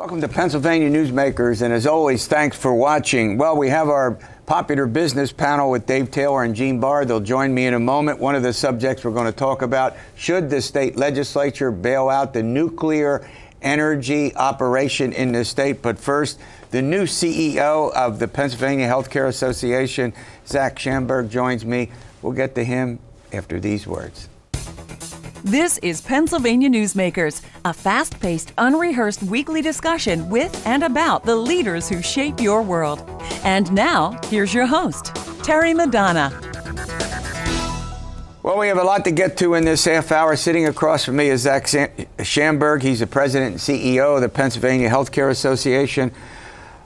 Welcome to Pennsylvania Newsmakers, and as always, thanks for watching. Well, we have our popular business panel with Dave Taylor and Gene Barr. They'll join me in a moment. One of the subjects we're going to talk about, should the state legislature bail out the nuclear energy operation in the state? But first, the new CEO of the Pennsylvania Healthcare Association, Zach Schamberg, joins me. We'll get to him after these words. This is Pennsylvania Newsmakers, a fast-paced, unrehearsed weekly discussion with and about the leaders who shape your world. And now, here's your host, Terry Madonna. Well, we have a lot to get to in this half hour. Sitting across from me is Zach Schamberg. He's the president and CEO of the Pennsylvania Healthcare Association.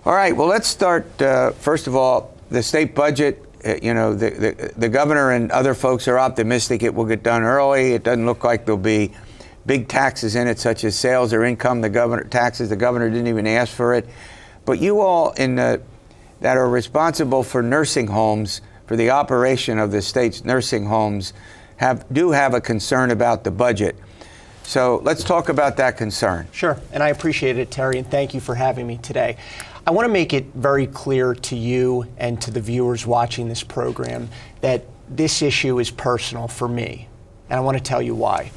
All right, well, let's start, first of all, the state budget. The governor and other folks are optimistic it will get done early. It doesn't look like there'll be big taxes in it, such as sales or income. The governor didn't even ask for it. But you all that are responsible for nursing homes, for the operation of the state's nursing homes, do have a concern about the budget. So let's talk about that concern. Sure, and I appreciate it, Terry, and thank you for having me today. I want to make it very clear to you and to the viewers watching this program that this issue is personal for me, and I want to tell you why.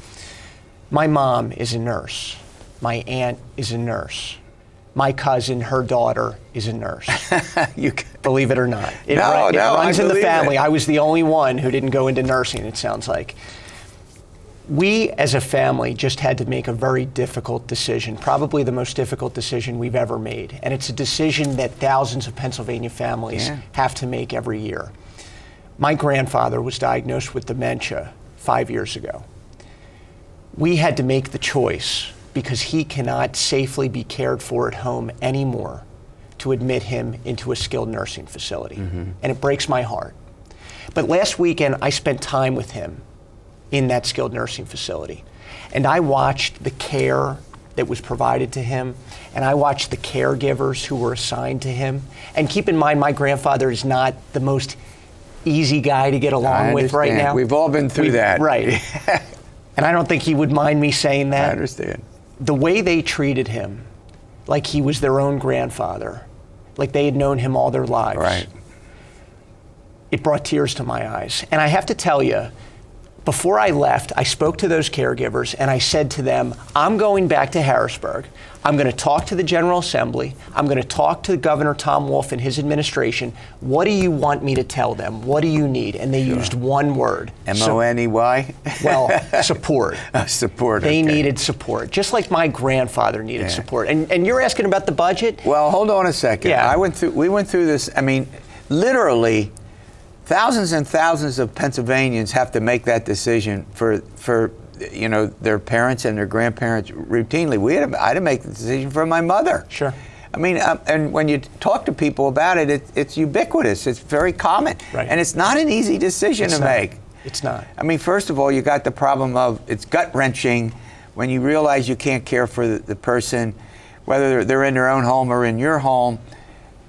My mom is a nurse. My aunt is a nurse. My cousin, her daughter, is a nurse. Believe it or not. It runs in the family. I was the only one who didn't go into nursing, it sounds like. We, as a family, just had to make a very difficult decision, probably the most difficult decision we've ever made. And it's a decision that thousands of Pennsylvania families have to make every year. My grandfather was diagnosed with dementia 5 years ago. We had to make the choice, because he cannot safely be cared for at home anymore, to admit him into a skilled nursing facility. And it breaks my heart. But last weekend, I spent time with him in that skilled nursing facility. And I watched the care that was provided to him, and I watched the caregivers who were assigned to him. And keep in mind, my grandfather is not the most easy guy to get along with right now. We've all been through that. Right. And I don't think he would mind me saying that. I understand. The way they treated him, like he was their own grandfather, like they had known him all their lives. Right. It brought tears to my eyes. And I have to tell you, before I left, I spoke to those caregivers and I said to them, I'm going back to Harrisburg. I'm going to talk to the General Assembly. I'm going to talk to Governor Tom Wolf and his administration. What do you want me to tell them? What do you need? And they used one word. M-O-N-E-Y? Well, support. Support. They needed support, just like my grandfather needed support. And you're asking about the budget? Well, hold on a second. Yeah. We went through this. I mean, literally, thousands and thousands of Pennsylvanians have to make that decision for their parents and their grandparents routinely. I had to make the decision for my mother. Sure. I mean, and when you talk to people about it, it's ubiquitous. It's very common. Right. And it's not an easy decision to make. It's not. I mean, first of all, you got the problem of it's gut-wrenching when you realize you can't care for the person, whether they're in their own home or in your home.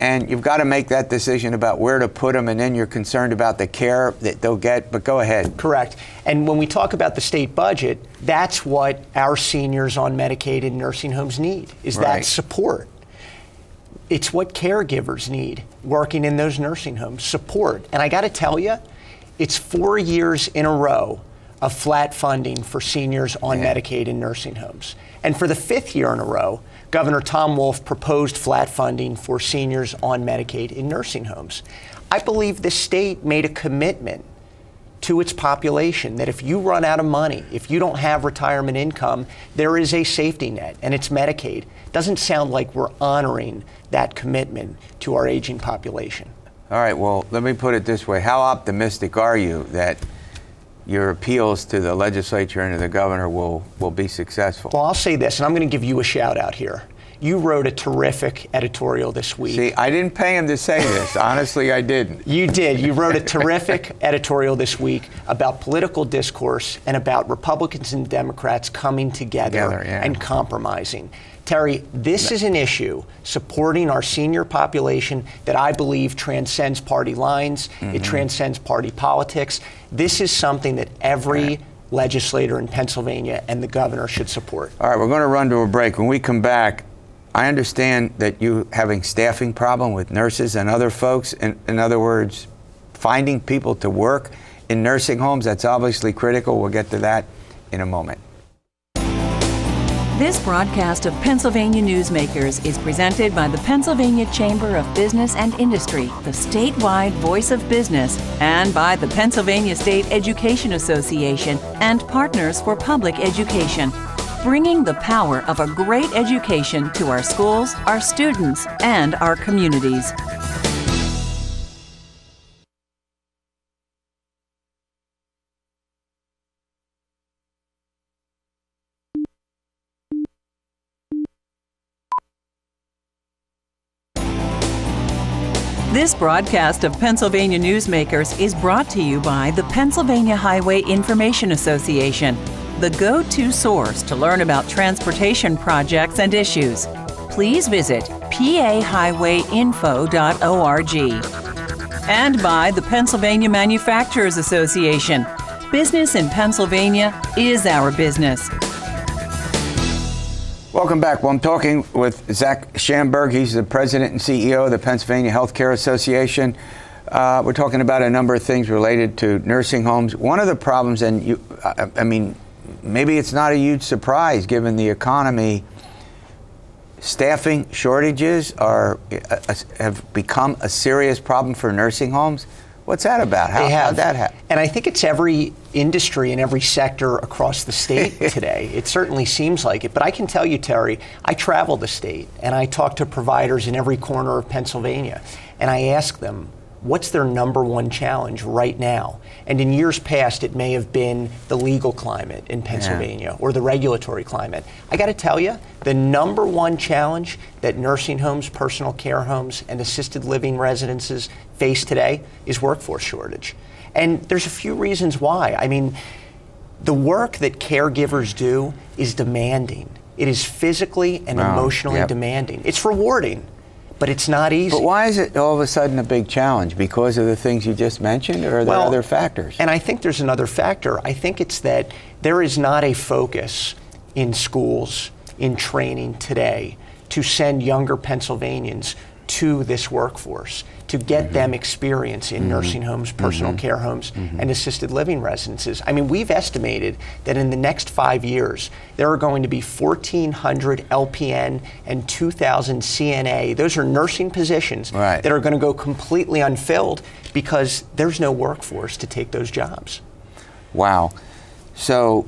And you've got to make that decision about where to put them, and then you're concerned about the care that they'll get. But go ahead. Correct. And when we talk about the state budget, that's what our seniors on Medicaid and nursing homes need, is that support. It's what caregivers need working in those nursing homes, support. And I got to tell you, it's 4 years in a row of flat funding for seniors on Medicaid and nursing homes. And for the 5th year in a row, Governor Tom Wolf proposed flat funding for seniors on Medicaid in nursing homes. I believe the state made a commitment to its population that if you run out of money, if you don't have retirement income, there is a safety net, and it's Medicaid. Doesn't sound like we're honoring that commitment to our aging population. All right, well, let me put it this way. How optimistic are you that your appeals to the legislature and to the governor will be successful? Well, I'll say this, and I'm going to give you a shout out here. You wrote a terrific editorial this week. See, I didn't pay him to say this. Honestly, I didn't. You did. You wrote a terrific editorial this week about political discourse and about Republicans and Democrats coming together and compromising. Terry, this is an issue supporting our senior population that I believe transcends party lines. It transcends party politics. This is something that every legislator in Pennsylvania and the governor should support. All right, we're going to run to a break. When we come back, I understand that you having staffing problem with nurses and other folks. In other words, finding people to work in nursing homes, that's obviously critical. We'll get to that in a moment. This broadcast of Pennsylvania Newsmakers is presented by the Pennsylvania Chamber of Business and Industry, the statewide voice of business, and by the Pennsylvania State Education Association and Partners for Public Education, bringing the power of a great education to our schools, our students, and our communities. This broadcast of Pennsylvania Newsmakers is brought to you by the Pennsylvania Highway Information Association, the go-to source to learn about transportation projects and issues. Please visit pahighwayinfo.org. And by the Pennsylvania Manufacturers Association. Business in Pennsylvania is our business. Welcome back. Well, I'm talking with Zach Schamberg. He's the president and CEO of the Pennsylvania Healthcare Association. We're talking about a number of things related to nursing homes. One of the problems, and I mean, maybe it's not a huge surprise given the economy, staffing shortages have become a serious problem for nursing homes. What's that about? How'd that happen? And I think it's every industry and every sector across the state today. It certainly seems like it. But I can tell you, Terry, I travel the state and I talk to providers in every corner of Pennsylvania. And I ask them, what's their number one challenge right now? And in years past, it may have been the legal climate in Pennsylvania or the regulatory climate. I got to tell you, the number one challenge that nursing homes, personal care homes, and assisted living residences face today is workforce shortage. And there's a few reasons why. I mean, the work that caregivers do is demanding. It is physically and emotionally demanding. It's rewarding, but it's not easy. But why is it all of a sudden a big challenge? Because of the things you just mentioned, or are there other factors? And I think there's another factor. I think it's that there is not a focus in schools, in training today, to send younger Pennsylvanians to this workforce, to get them experience in nursing homes, personal care homes, and assisted living residences. I mean, we've estimated that in the next 5 years, there are going to be 1,400 LPN and 2,000 CNA. Those are nursing positions that are going to go completely unfilled because there's no workforce to take those jobs. Wow. So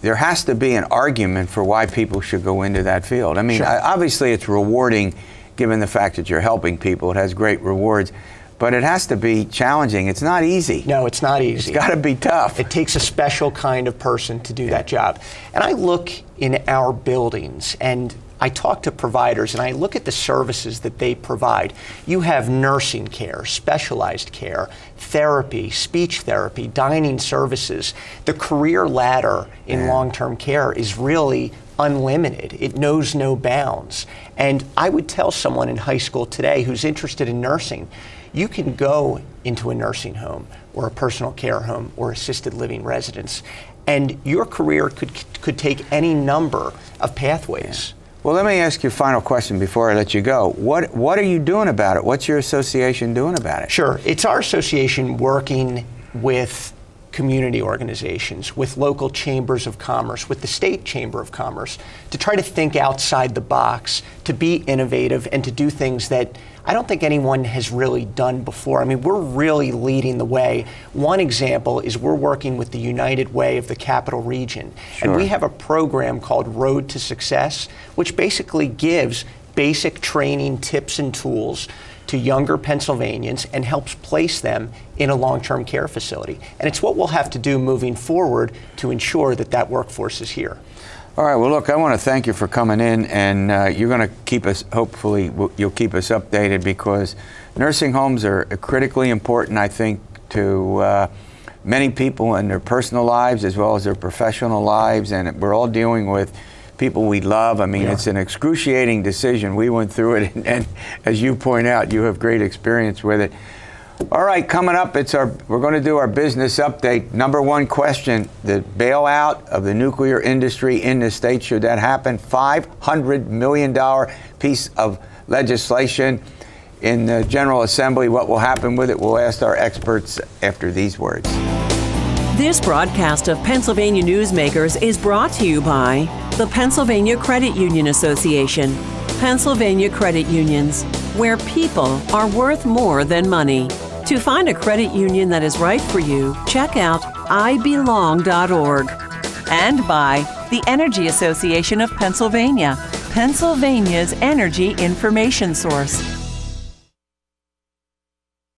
there has to be an argument for why people should go into that field. I mean, obviously it's rewarding given the fact that you're helping people. It has great rewards, but it has to be challenging. It's not easy. No, it's not easy. It's got to be tough. It takes a special kind of person to do that job. And I look in our buildings and I talk to providers and I look at the services that they provide. You have nursing care, specialized care, therapy, speech therapy, dining services. The career ladder in long-term care is really unlimited. It knows no bounds. And I would tell someone in high school today who's interested in nursing, you can go into a nursing home or a personal care home or assisted living residence, and your career could take any number of pathways. Well, let me ask you a final question before I let you go. What are you doing about it? What's your association doing about it? Sure. It's our association working with community organizations, with local chambers of commerce, with the state chamber of commerce, to try to think outside the box, to be innovative, and to do things that I don't think anyone has really done before. I mean, we're really leading the way. One example is we're working with the United Way of the Capital Region. And we have a program called Road to Success, which basically gives basic training, tips, and tools to younger Pennsylvanians and helps place them in a long-term care facility. And it's what we'll have to do moving forward to ensure that that workforce is here. All right, well, look, I want to thank you for coming in, and you're going to keep us, hopefully, you'll keep us updated, because nursing homes are critically important, I think, to many people in their personal lives as well as their professional lives, and we're all dealing with people we love. I mean, it's an excruciating decision. We went through it, and as you point out, you have great experience with it. All right, coming up, we're going to do our business update. Number one question, the bailout of the nuclear industry in the state, should that happen? $500 million piece of legislation in the General Assembly. What will happen with it? We'll ask our experts after these words. This broadcast of Pennsylvania Newsmakers is brought to you by the Pennsylvania Credit Union Association. Pennsylvania Credit Unions, where people are worth more than money. To find a credit union that is right for you, check out ibelong.org. And by the Energy Association of Pennsylvania, Pennsylvania's energy information source.